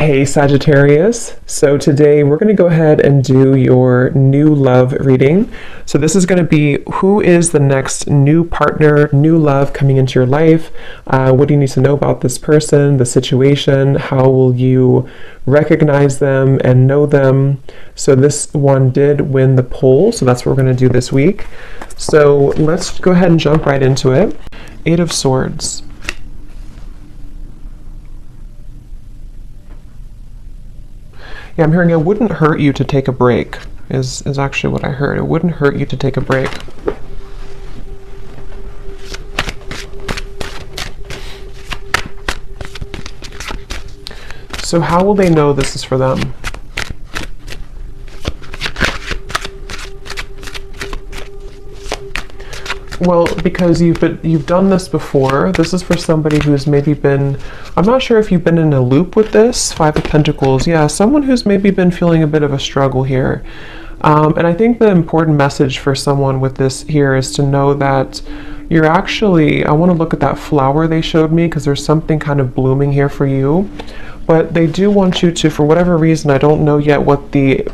Hey Sagittarius, so today we're going to go ahead and do your new love reading. So this is going to be who is the next new partner, new love coming into your life. What do you need to know about this person, the situation? How will you recognize them and know them? So this one did win the poll, so that's what we're going to do this week. So let's go ahead and jump right into it. Eight of Swords. Yeah, I'm hearing it wouldn't hurt you to take a break, is actually what I heard. It wouldn't hurt you to take a break. So how will they know this is for them? Well, because you've done this before. This is for somebody who's maybe been, I'm not sure if you've been in a loop with this. Five of Pentacles. Yeah, someone who's maybe been feeling a bit of a struggle here. And I think the important message for someone with this here is to know that you're actually, I want to look at that flower they showed me because there's something kind of blooming here for you. But they do want you to, for whatever reason, I don't know yet what the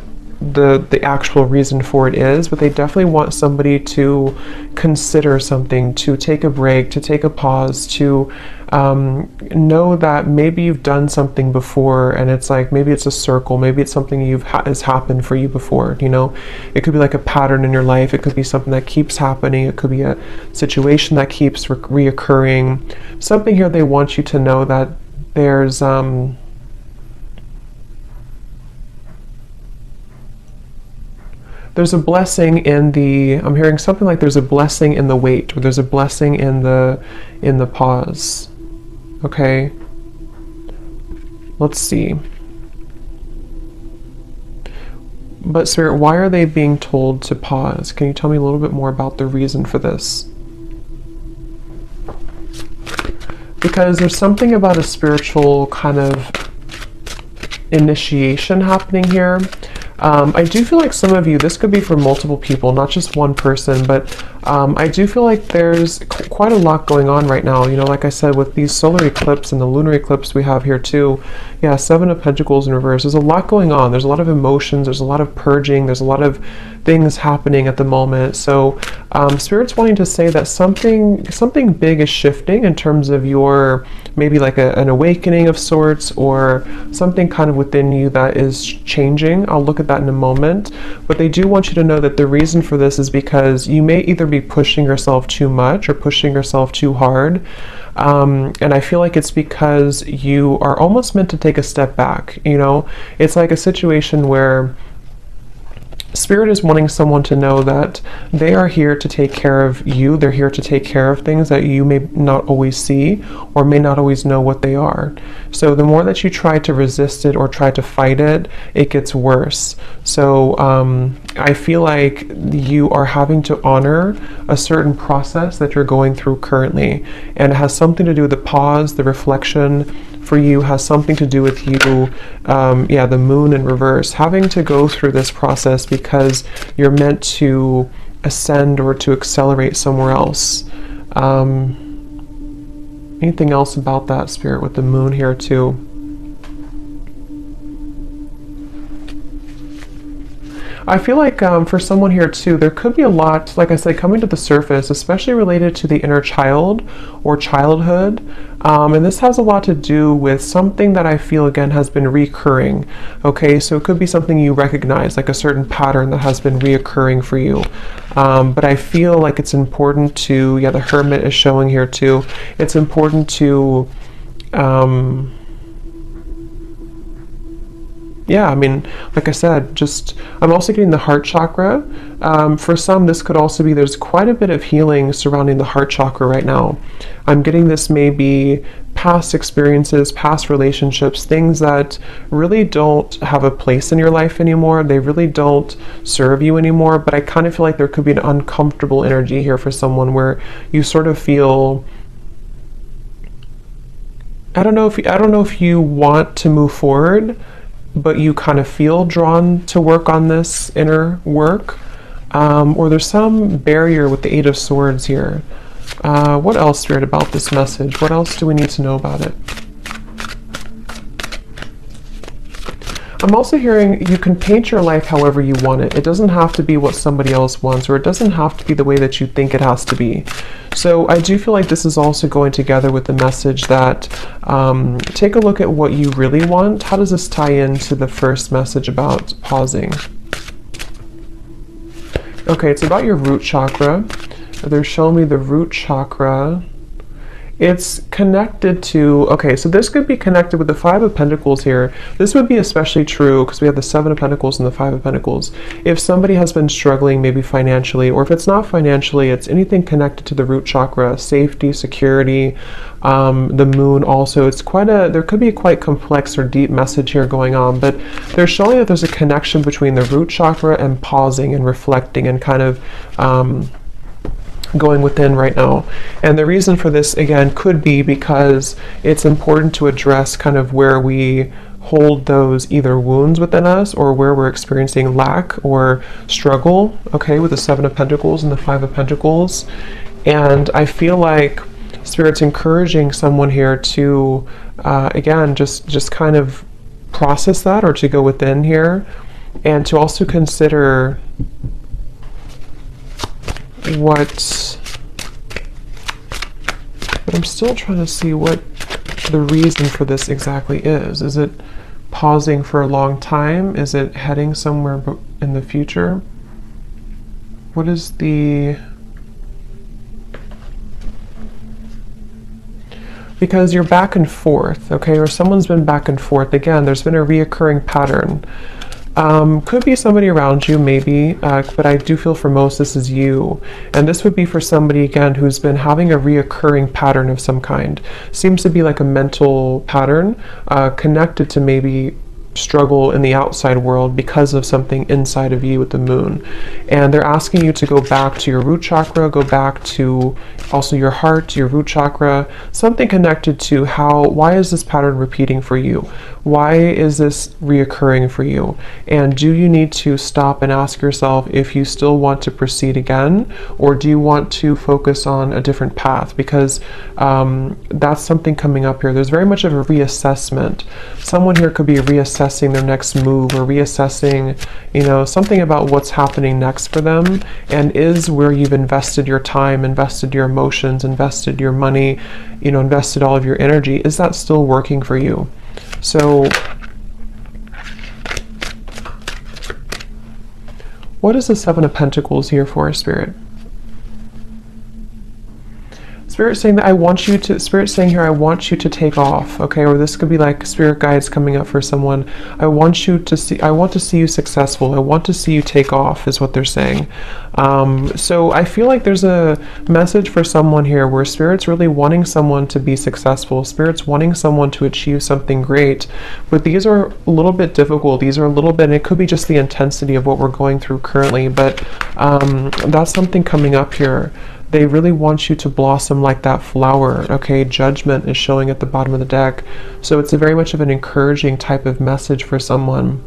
actual reason for it is, but they definitely want somebody to consider something, to take a break, to take a pause, to know that maybe you've done something before and it's like maybe it's a circle, maybe it's something has happened for you before. You know, it could be like a pattern in your life, it could be something that keeps happening, it could be a situation that keeps reoccurring. Something here they want you to know that there's a blessing in the, I'm hearing something like there's a blessing in the wait, or there's a blessing in the pause. Okay, let's see. But Spirit, why are they being told to pause? Can you tell me a little bit more about the reason for this? Because there's something about a spiritual kind of initiation happening here. I do feel like some of you, this could be for multiple people, not just one person, but I do feel like there's quite a lot going on right now. You know, like I said, with these solar eclipse and the lunar eclipse we have here too. Yeah, Seven of Pentacles in reverse. There's a lot going on. There's a lot of emotions. There's a lot of purging. There's a lot of things happening at the moment. So Spirit's wanting to say that something big is shifting in terms of your, maybe like an awakening of sorts, or something kind of within you that is changing. I'll look at that in a moment. But they do want you to know that the reason for this is because you may either be pushing yourself too much or pushing yourself too hard. And I feel like it's because you are almost meant to take a step back. You know, it's like a situation where Spirit is wanting someone to know that they are here to take care of you. They're here to take care of things that you may not always see or may not always know what they are. So the more that you try to resist it or try to fight it, it gets worse. So I feel like you are having to honor a certain process that you're going through currently. And it has something to do with the pause, the reflection, for you has something to do with you, the moon in reverse, having to go through this process because you're meant to ascend or to accelerate somewhere else. Anything else about that, Spirit, with the moon here too? I feel like for someone here too, there could be a lot, like I said, coming to the surface, especially related to the inner child or childhood. And this has a lot to do with something that I feel, again, has been recurring. Okay, so it could be something you recognize, like a certain pattern that has been reoccurring for you. But I feel like it's important to, yeah, the Hermit is showing here too. It's important to, yeah, I mean, like I said, just, I'm also getting the heart chakra. For some, this could also be, there's quite a bit of healing surrounding the heart chakra right now. I'm getting this maybe past experiences, past relationships, things that really don't have a place in your life anymore. They really don't serve you anymore. But I kind of feel like there could be an uncomfortable energy here for someone where you sort of feel, I don't know if you want to move forward, but you kind of feel drawn to work on this inner work, or there's some barrier with the Eight of Swords here. What else, Spirit, about this message? What else do we need to know about it? I'm also hearing you can paint your life however you want it. It doesn't have to be what somebody else wants, or it doesn't have to be the way that you think it has to be. So I do feel like this is also going together with the message that take a look at what you really want. How does this tie into the first message about pausing? Okay, it's about your root chakra. They're showing me the root chakra. It's connected to, okay, so this could be connected with the Five of Pentacles here. This would be especially true because we have the Seven of Pentacles and the Five of Pentacles. If somebody has been struggling maybe financially, or if it's not financially, it's anything connected to the root chakra, safety, security, the moon also. It's there could be a quite complex or deep message here going on, but they're showing that there's a connection between the root chakra and pausing and reflecting and kind of going within right now. And the reason for this, again, could be because it's important to address kind of where we hold those either wounds within us or where we're experiencing lack or struggle, okay, with the Seven of Pentacles and the Five of Pentacles. And I feel like Spirit's encouraging someone here to, again, just kind of process that, or to go within here, and to also consider but I'm still trying to see what the reason for this exactly is. Is it pausing for a long time? Is it heading somewhere in the future? What is because you're back and forth, okay, or someone's been back and forth. Again, there's been a reoccurring pattern. Could be somebody around you, maybe, but I do feel for most this is you. And this would be for somebody, again, who's been having a reoccurring pattern of some kind. Seems to be like a mental pattern connected to maybe struggle in the outside world because of something inside of you with the moon. And they're asking you to go back to your root chakra, go back to also your heart, your root chakra, something connected to why is this pattern repeating for you? Why is this reoccurring for you? And do you need to stop and ask yourself if you still want to proceed again, or do you want to focus on a different path? Because that's something coming up here. There's very much of a reassessment. Someone here could be reassessing their next move, or reassessing, something about what's happening next for them, and is where you've invested your time, invested your emotions, invested your money, invested all of your energy, is that still working for you? So what is the Seven of Pentacles here for, Spirit? Spirit saying that Spirit saying here, I want you to take off, okay? Or this could be like Spirit guides coming up for someone. I want to see you successful. I want to see you take off, is what they're saying. So I feel like there's a message for someone here where Spirit's really wanting someone to be successful. Spirit's wanting someone to achieve something great. But these are a little bit difficult. These are a little bit, and it could be just the intensity of what we're going through currently, but that's something coming up here. They really want you to blossom like that flower, okay? Judgment is showing at the bottom of the deck. So it's a very much of an encouraging type of message for someone.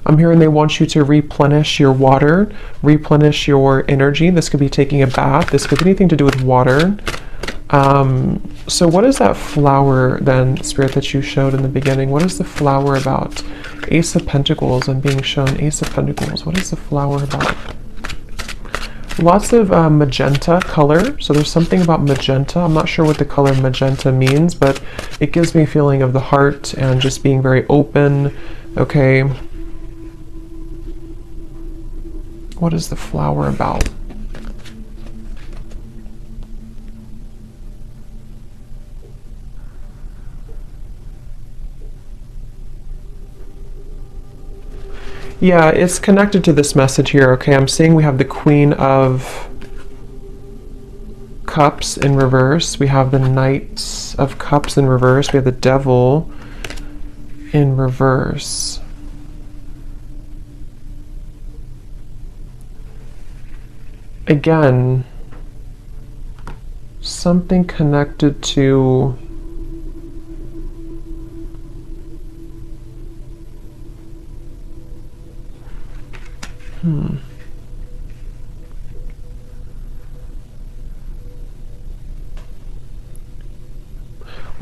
I'm hearing they want you to replenish your water, replenish your energy. This could be taking a bath. This could be anything to do with water. So what is that flower then, Spirit, that you showed in the beginning? What is the flower about? Ace of Pentacles. I'm being shown Ace of Pentacles. What is the flower about? Lots of magenta color. So there's something about magenta. I'm not sure what the color magenta means, but it gives me a feeling of the heart and just being very open. Okay. What is the flower about? Yeah, it's connected to this message here, okay? I'm seeing we have the Queen of Cups in reverse. We have the Knight of Cups in reverse. We have the Devil in reverse. Again, something connected to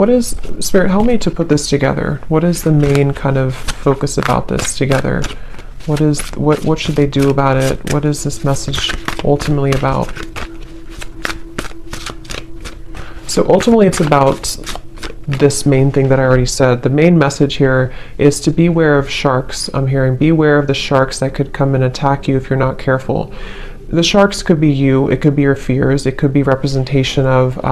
What is, Spirit, help me to put this together. What is the main kind of focus about this together? What should they do about it? What is this message ultimately about? So ultimately it's about this main thing that I already said. The main message here is to beware of sharks. I'm hearing beware of the sharks that could come and attack you if you're not careful. The sharks could be you, it could be your fears, it could be representation of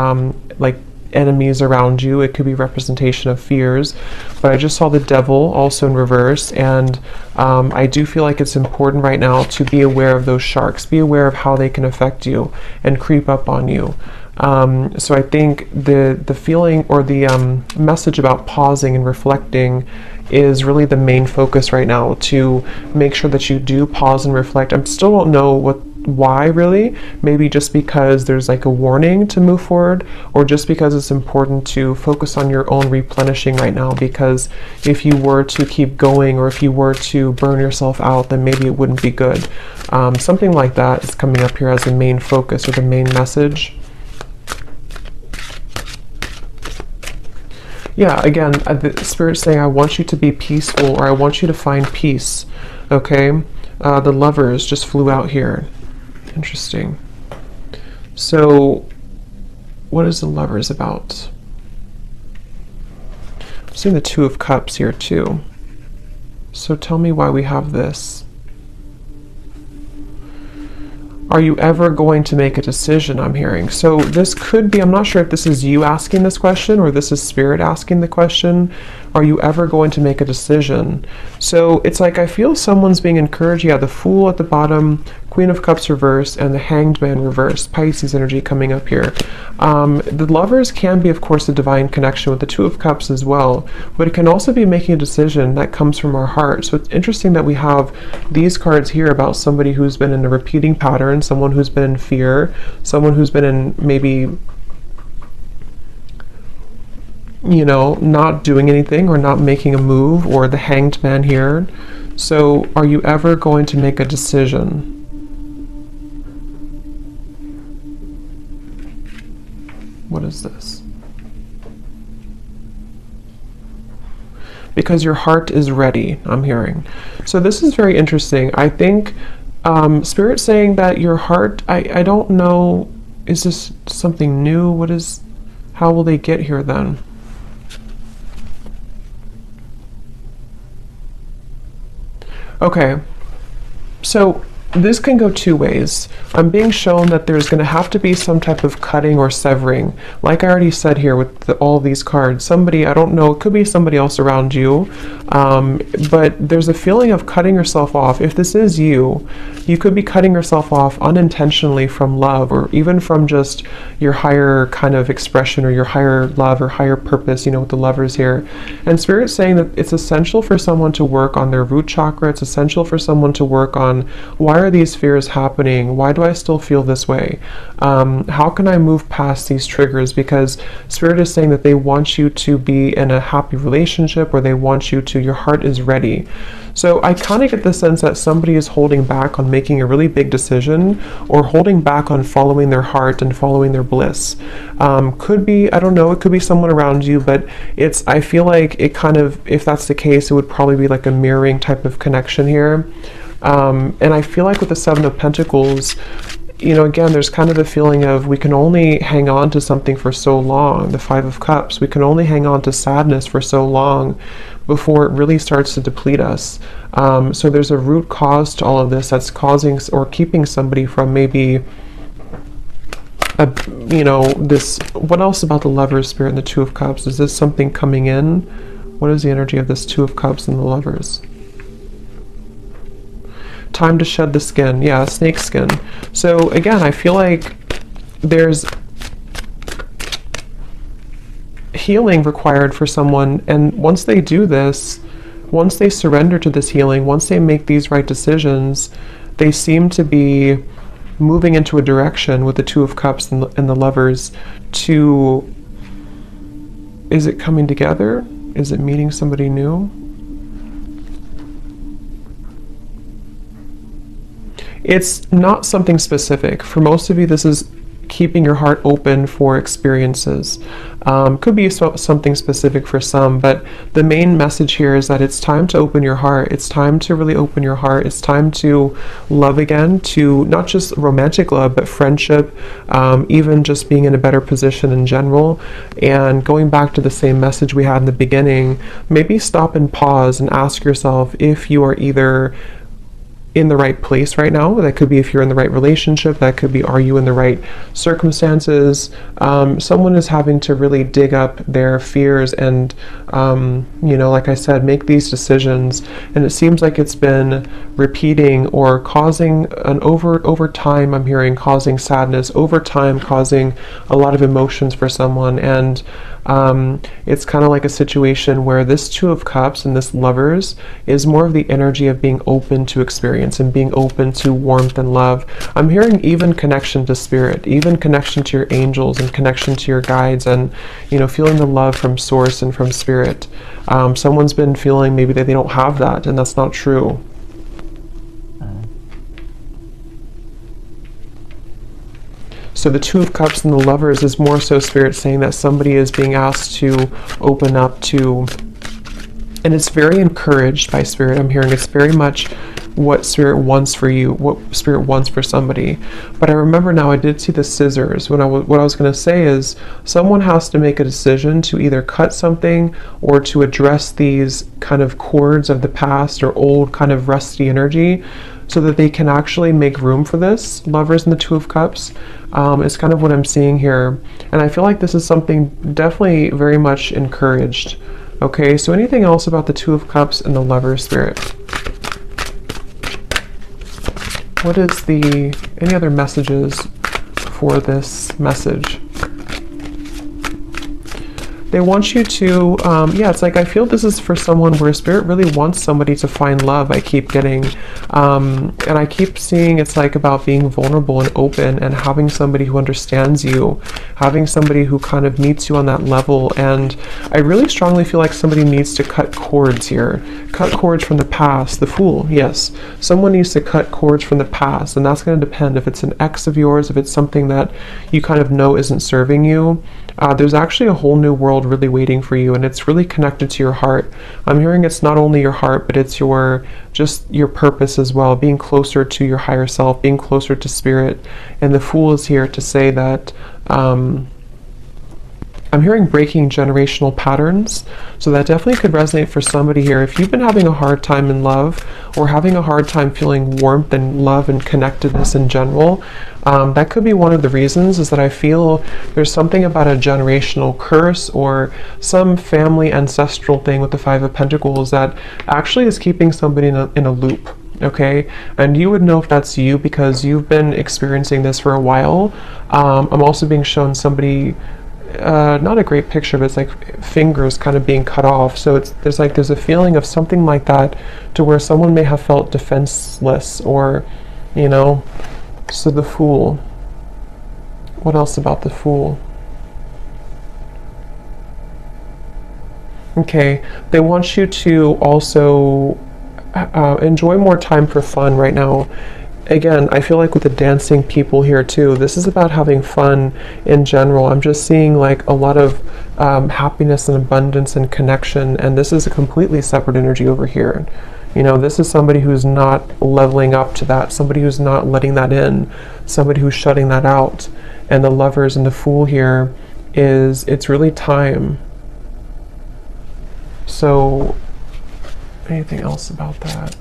like enemies around you, it could be representation of fears, but I just saw the devil also in reverse, and I do feel like it's important right now to be aware of those sharks, be aware of how they can affect you and creep up on you. So I think the feeling or the message about pausing and reflecting is really the main focus right now, to make sure that you do pause and reflect. I still don't know why really, maybe just because there's like a warning to move forward, or just because it's important to focus on your own replenishing right now, because if you were to keep going or if you were to burn yourself out, then maybe it wouldn't be good. Something like that is coming up here as the main focus or the main message. Yeah, again, the Spirit's saying, I want you to be peaceful, or I want you to find peace. Okay? The Lovers just flew out here. Interesting. So, what is the Lovers about? I'm seeing the Two of Cups here too. So tell me why we have this. Are you ever going to make a decision, I'm hearing? So this could be, I'm not sure if this is you asking this question or this is Spirit asking the question. Are you ever going to make a decision? So it's like I feel someone's being encouraged. Yeah, the Fool at the bottom, Queen of Cups reverse, and the Hanged Man reverse. Pisces energy coming up here. The Lovers can be, of course, a divine connection with the Two of Cups as well, but it can also be making a decision that comes from our heart. So it's interesting that we have these cards here about somebody who's been in a repeating pattern, someone who's been in fear, someone who's been in maybe, you know, not doing anything or not making a move, or the Hanged Man here. So are you ever going to make a decision? What is this? Because your heart is ready, I'm hearing. So this is very interesting. I think Spirit saying that your heart, I don't know, is this something new? How will they get here then? Okay, so this can go two ways. I'm being shown that there's going to have to be some type of cutting or severing. Like I already said here with all these cards, somebody, I don't know, it could be somebody else around you, but there's a feeling of cutting yourself off. If this is you, you could be cutting yourself off unintentionally from love, or even from just your higher kind of expression, or your higher love or higher purpose, you know, with the Lovers here. And Spirit's saying that it's essential for someone to work on their root chakra. It's essential for someone to work on, why are these fears happening? Why do I still feel this way? How can I move past these triggers? Because Spirit is saying that they want you to be in a happy relationship, or they want you to, your heart is ready. So I kind of get the sense that somebody is holding back on making a really big decision, or holding back on following their heart and following their bliss. Could be, I don't know, it could be someone around you, but I feel like it kind of, if that's the case, it would probably be like a mirroring type of connection here. And I feel like with the Seven of Pentacles, you know, again, there's kind of a feeling of we can only hang on to something for so long. The Five of Cups, we can only hang on to sadness for so long before it really starts to deplete us. So there's a root cause to all of this that's causing or keeping somebody from maybe, you know, this. What else about the Lovers, Spirit, and the Two of Cups? Is this something coming in? What is the energy of this Two of Cups and the Lovers? Time to shed the skin. Yeah, snake skin. So again, I feel like there's healing required for someone, and once they do this, once they surrender to this healing, once they make these right decisions, they seem to be moving into a direction with the Two of Cups and the Lovers to, is it coming together? Is it meeting somebody new? It's not something specific. For most of you, this is keeping your heart open for experiences. Could be something specific for some, but the main message here is that it's time to open your heart. It's time to really open your heart. It's time to love again, to not just romantic love, but friendship, even just being in a better position in general. And going back to the same message we had in the beginning, maybe stop and pause and ask yourself if you are either in the right place right now. That could be if you're in the right relationship. That could be, are you in the right circumstances? Someone is having to really dig up their fears and, you know, like I said, make these decisions. And it seems like it's been repeating or causing an over time, I'm hearing, causing sadness, over time causing a lot of emotions for someone. And it's kind of like a situation where this Two of Cups and this Lovers is more of the energy of being open to experience and being open to warmth and love. I'm hearing even connection to spirit, even connection to your angels and connection to your guides, and, you know, feeling the love from source and from spirit. Someone's been feeling maybe that they don't have that, and that's not true. So the Two of Cups and the Lovers is more so spirit saying that somebody is being asked to open up to, and it's very encouraged by spirit. I'm hearing it's very much what spirit wants for you, what spirit wants for somebody. But I remember now I did see the scissors. What I was going to say is someone has to make a decision to either cut something or to address these kind of cords of the past or old kind of rusty energy, so that they can actually make room for this. Lovers and the Two of Cups is kind of what I'm seeing here. And I feel like this is something definitely very much encouraged. Okay, so anything else about the Two of Cups and the Lover spirit? What is any other messages for this message? They want you to, yeah, it's like I feel this is for someone where spirit really wants somebody to find love. I keep getting, and I keep seeing it's like about being vulnerable and open and having somebody who understands you, having somebody who kind of meets you on that level. And I really strongly feel like somebody needs to cut cords here. Cut cords from the past. The Fool, yes. Someone needs to cut cords from the past, and that's going to depend if it's an ex of yours, if it's something that you kind of know isn't serving you. There's actually a whole new world really waiting for you, and it's really connected to your heart. I'm hearing it's not only your heart, but it's just your purpose as well, being closer to your higher self, being closer to spirit. And the Fool is here to say that I'm hearing breaking generational patterns, so that definitely could resonate for somebody here. If you've been having a hard time in love or having a hard time feeling warmth and love and connectedness in general, that could be one of the reasons, is that I feel there's something about a generational curse or some family ancestral thing with the Five of Pentacles that actually is keeping somebody in a loop. Okay, and you would know if that's you because you've been experiencing this for a while. I'm also being shown somebody, not a great picture, but it's like fingers kind of being cut off. So there's a feeling of something like that, to where someone may have felt defenseless, or, you know. So the Fool. What else about the Fool? Okay, they want you to also enjoy more time for fun right now. Again, I feel like with the dancing people here too, this is about having fun in general. I'm just seeing like a lot of happiness and abundance and connection, and this is a completely separate energy over here. You know, this is somebody who's not leveling up to that, somebody who's not letting that in, somebody who's shutting that out. And the Lovers and the Fool here it's really time. So, anything else about that?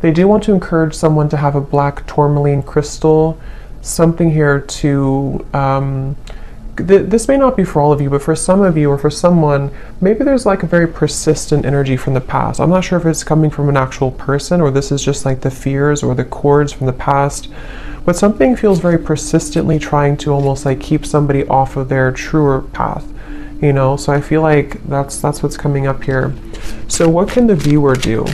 They do want to encourage someone to have a black tourmaline crystal, something here to, this may not be for all of you, but for some of you or for someone, maybe there's like a very persistent energy from the past. I'm not sure if it's coming from an actual person or this is just like the fears or the cords from the past, but something feels very persistently trying to almost like keep somebody off of their truer path, you know? So I feel like that's what's coming up here. So what can the viewer do?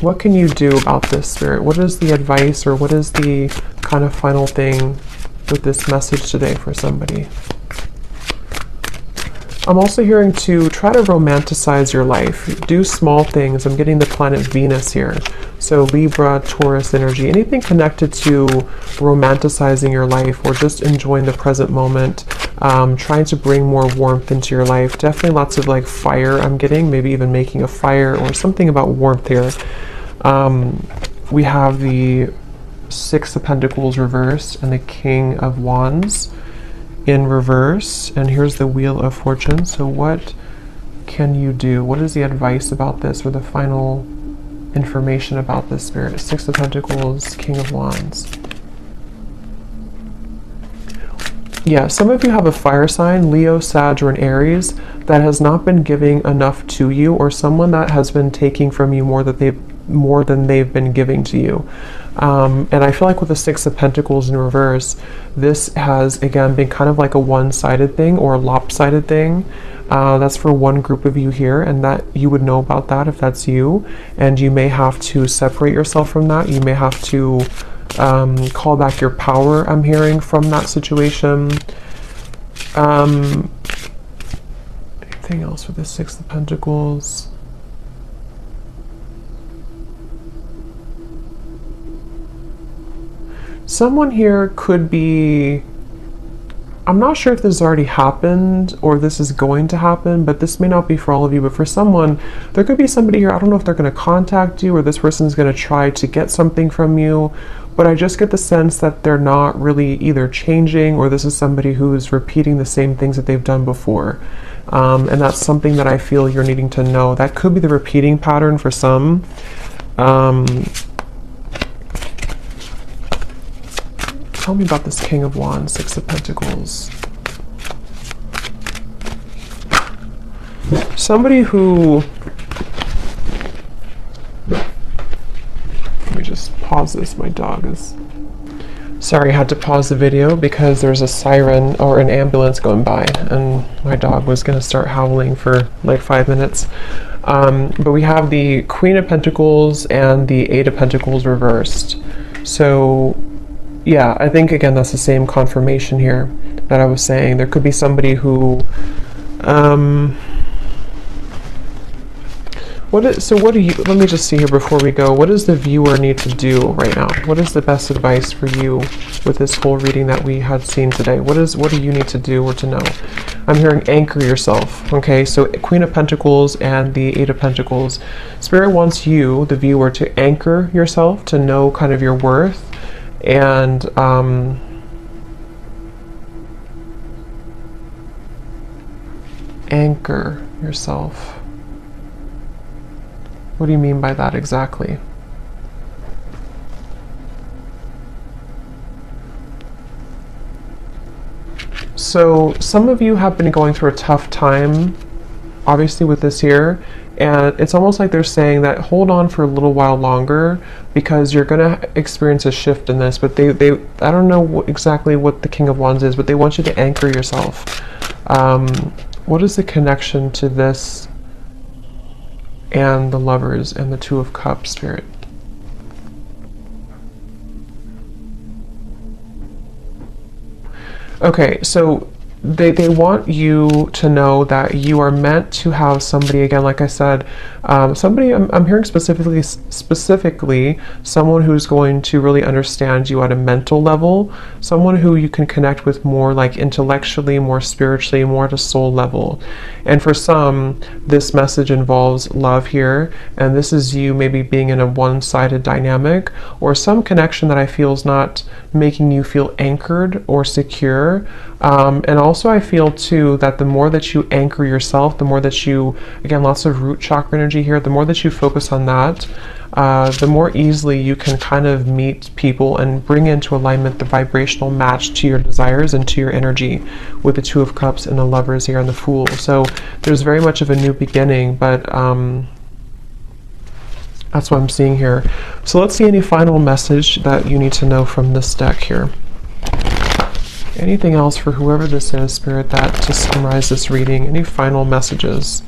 What can you do about this, Spirit? What is the advice, or what is the kind of final thing with this message today for somebody? I'm also hearing to try to romanticize your life. Do small things. I'm getting the planet Venus here. So Libra, Taurus energy, anything connected to romanticizing your life or just enjoying the present moment, trying to bring more warmth into your life. Definitely lots of like fire I'm getting, maybe even making a fire or something about warmth here. We have the Six of Pentacles reversed and the King of Wands in reverse, and here's the Wheel of Fortune. So what can you do? What is the advice about this, or the final information about this, Spirit? Six of Pentacles, King of Wands. Yeah, some of you have a fire sign, Leo, Sag, or an Aries, that has not been giving enough to you, or someone that has been taking from you more than they've been giving to you. And I feel like with the Six of Pentacles in reverse, this has again been kind of like a one-sided thing or a lopsided thing. That's for one group of you here, and that you would know about that if that's you, and you may have to separate yourself from that. You may have to call back your power, I'm hearing, from that situation. Anything else with the Six of Pentacles? Someone here could be, I'm not sure if this has already happened or this is going to happen, but this may not be for all of you, but for someone, there could be somebody here, I don't know if they're going to contact you or this person's going to try to get something from you, but I just get the sense that they're not really either changing, or this is somebody who's repeating the same things that they've done before. And that's something that I feel you're needing to know. That could be the repeating pattern for some. Tell me about this King of Wands, Six of Pentacles. Somebody who, let me just pause this, my dog is, sorry, I had to pause the video because there's a siren or an ambulance going by and my dog was going to start howling for like 5 minutes. But we have the Queen of Pentacles and the Eight of Pentacles reversed. So yeah, I think again that's the same confirmation here that I was saying. There could be somebody who let me just see here before we go. What does the viewer need to do right now? What is the best advice for you with this whole reading that we had seen today? What do you need to do or to know? I'm hearing anchor yourself. Okay, so Queen of Pentacles and the Eight of Pentacles. Spirit wants you, the viewer, to anchor yourself, to know kind of your worth, and anchor yourself. What do you mean by that exactly? So some of you have been going through a tough time, obviously, with this here, and it's almost like they're saying that hold on for a little while longer because you're going to experience a shift in this. But they I don't know exactly what the King of Wands is, but they want you to anchor yourself. What is the connection to this and the Lovers and the Two of Cups, Spirit? Okay, so they want you to know that you are meant to have somebody, again, like I said, somebody, I'm hearing specifically someone who's going to really understand you at a mental level, someone who you can connect with more like intellectually, more spiritually, more at a soul level. And for some, this message involves love here, and this is you maybe being in a one-sided dynamic, or some connection that I feel is not making you feel anchored or secure. And also I feel too that the more that you anchor yourself, the more that you, again, lots of root chakra energy here, the more that you focus on that, the more easily you can kind of meet people and bring into alignment the vibrational match to your desires and to your energy, with the Two of Cups and the Lovers here and the Fool. So there's very much of a new beginning, but that's what I'm seeing here. So let's see any final message that you need to know from this deck here. Anything else for whoever this is, Spirit, that to summarize this reading? Any final messages?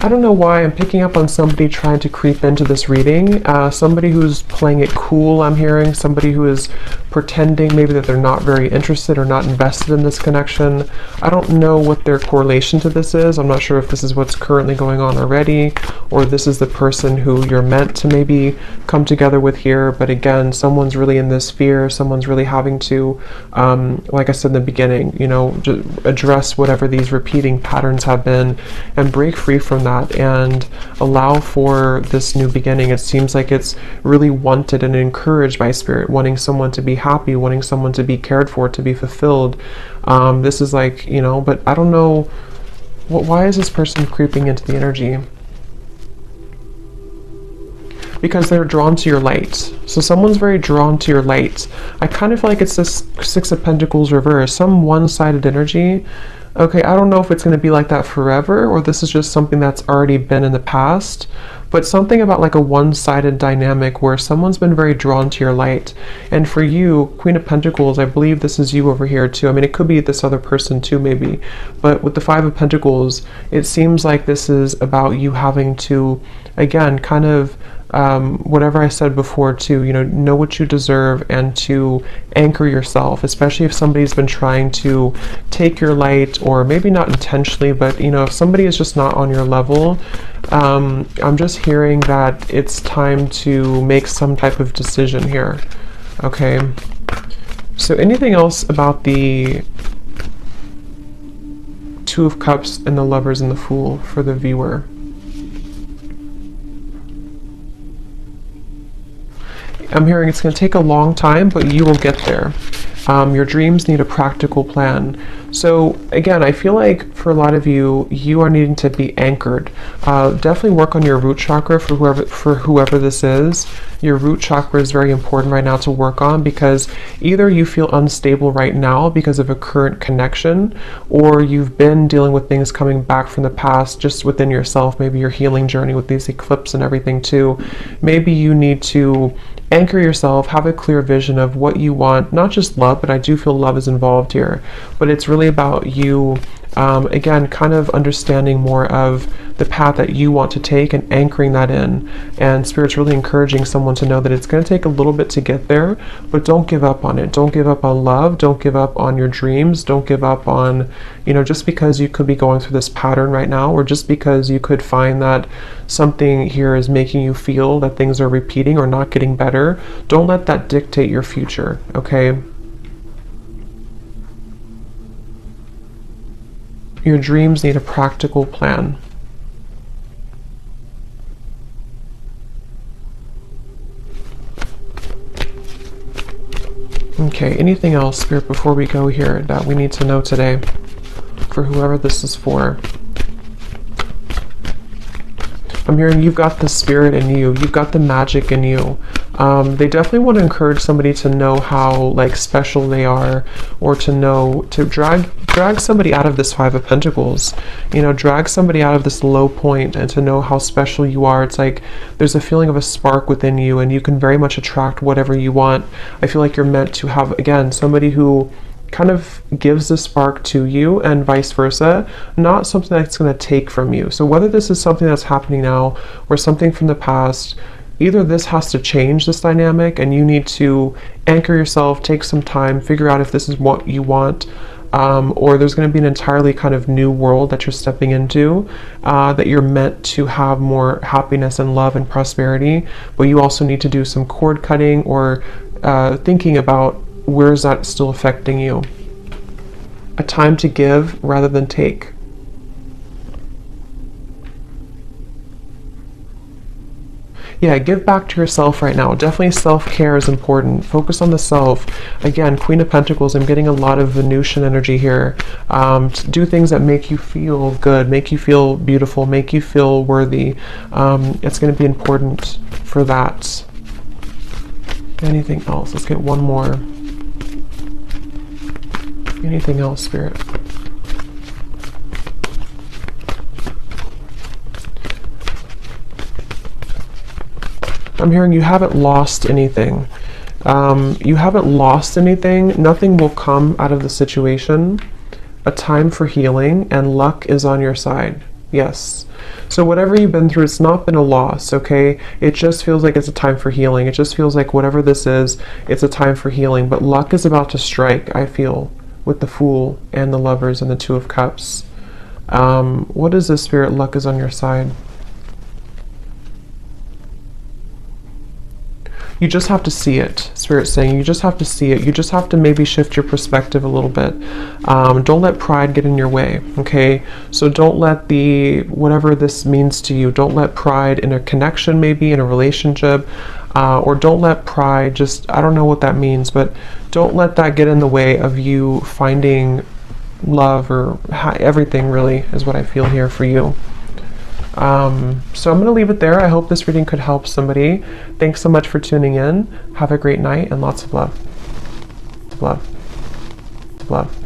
I don't know why I'm picking up on somebody trying to creep into this reading. Somebody who's playing it cool, I'm hearing. Somebody who is pretending maybe that they're not very interested or not invested in this connection. I don't know what their correlation to this is. I'm not sure if this is what's currently going on already, or this is the person who you're meant to maybe come together with here. But again, someone's really in this fear. Someone's really having to, like I said in the beginning, you know, just address whatever these repeating patterns have been and break free from that and allow for this new beginning. It seems like it's really wanted and encouraged by Spirit, wanting someone to be happy, wanting someone to be cared for, to be fulfilled. This is like, you know, but I don't know, why is this person creeping into the energy? Because they're drawn to your light. So someone's very drawn to your light. I kind of feel like it's this Six of Pentacles reverse, some one-sided energy. Okay, I don't know if it's going to be like that forever, or this is just something that's already been in the past, but something about like a one-sided dynamic where someone's been very drawn to your light. And for you, Queen of Pentacles, I believe this is you over here too. I mean, it could be this other person too, maybe. But with the Five of Pentacles, it seems like this is about you having to, again, kind of whatever I said before too, you know what you deserve, and to anchor yourself, especially if somebody's been trying to take your light, or maybe not intentionally, but you know, if somebody is just not on your level, I'm just hearing that it's time to make some type of decision here. Okay, so anything else about the Two of Cups and the Lovers and the Fool for the viewer? I'm hearing it's going to take a long time, but you will get there. Your dreams need a practical plan. So again, I feel like for a lot of you, you are needing to be anchored. Definitely work on your root chakra for whoever this is. Your root chakra is very important right now to work on, because either you feel unstable right now because of a current connection, or you've been dealing with things coming back from the past just within yourself, maybe your healing journey with these eclipses and everything too. Maybe you need to anchor yourself, have a clear vision of what you want, not just love, but I do feel love is involved here, but it's really about you, again, kind of understanding more of the path that you want to take and anchoring that in. And Spirit's really encouraging someone to know that it's going to take a little bit to get there, but don't give up on it. Don't give up on love. Don't give up on your dreams. Don't give up on, you know, just because you could be going through this pattern right now, or just because you could find that something here is making you feel that things are repeating or not getting better. Don't let that dictate your future, okay? Your dreams need a practical plan. Okay, anything else, Spirit, before we go here that we need to know today for whoever this is for? I'm hearing you've got the spirit in you. You've got the magic in you. They definitely want to encourage somebody to know how like special they are, or to know, to drag somebody out of this Five of Pentacles, you know, drag somebody out of this low point and to know how special you are. It's like there's a feeling of a spark within you, and you can very much attract whatever you want. I feel like you're meant to have, again, somebody who kind of gives the spark to you and vice versa, not something that's going to take from you. So whether this is something that's happening now or something from the past, either this has to change this dynamic and you need to anchor yourself, take some time, figure out if this is what you want, or there's going to be an entirely kind of new world that you're stepping into, that you're meant to have more happiness and love and prosperity, but you also need to do some cord cutting or thinking about where is that still affecting you. A time to give rather than take. Yeah, give back to yourself right now. Definitely self-care is important. Focus on the self. Again, Queen of Pentacles, I'm getting a lot of Venusian energy here. Do things that make you feel good, make you feel beautiful, make you feel worthy. It's going to be important for that. Anything else? Let's get one more. Anything else, Spirit? I'm hearing you haven't lost anything. You haven't lost anything. Nothing will come out of the situation. A time for healing, and luck is on your side. Yes. So whatever you've been through, it's not been a loss, okay? It just feels like it's a time for healing. It just feels like whatever this is, it's a time for healing. But luck is about to strike, I feel, with the Fool and the Lovers and the Two of Cups. What is this, Spirit? Luck is on your side. You just have to see it, Spirit's saying. You just have to see it. You just have to maybe shift your perspective a little bit. Don't let pride get in your way, okay? So don't let whatever this means to you, don't let pride in a connection, maybe in a relationship, or don't let pride just, I don't know what that means, but don't let that get in the way of you finding love, or everything really is what I feel here for you. So I'm going to leave it there. I hope this reading could help somebody. Thanks so much for tuning in. Have a great night and lots of love. Love. Love.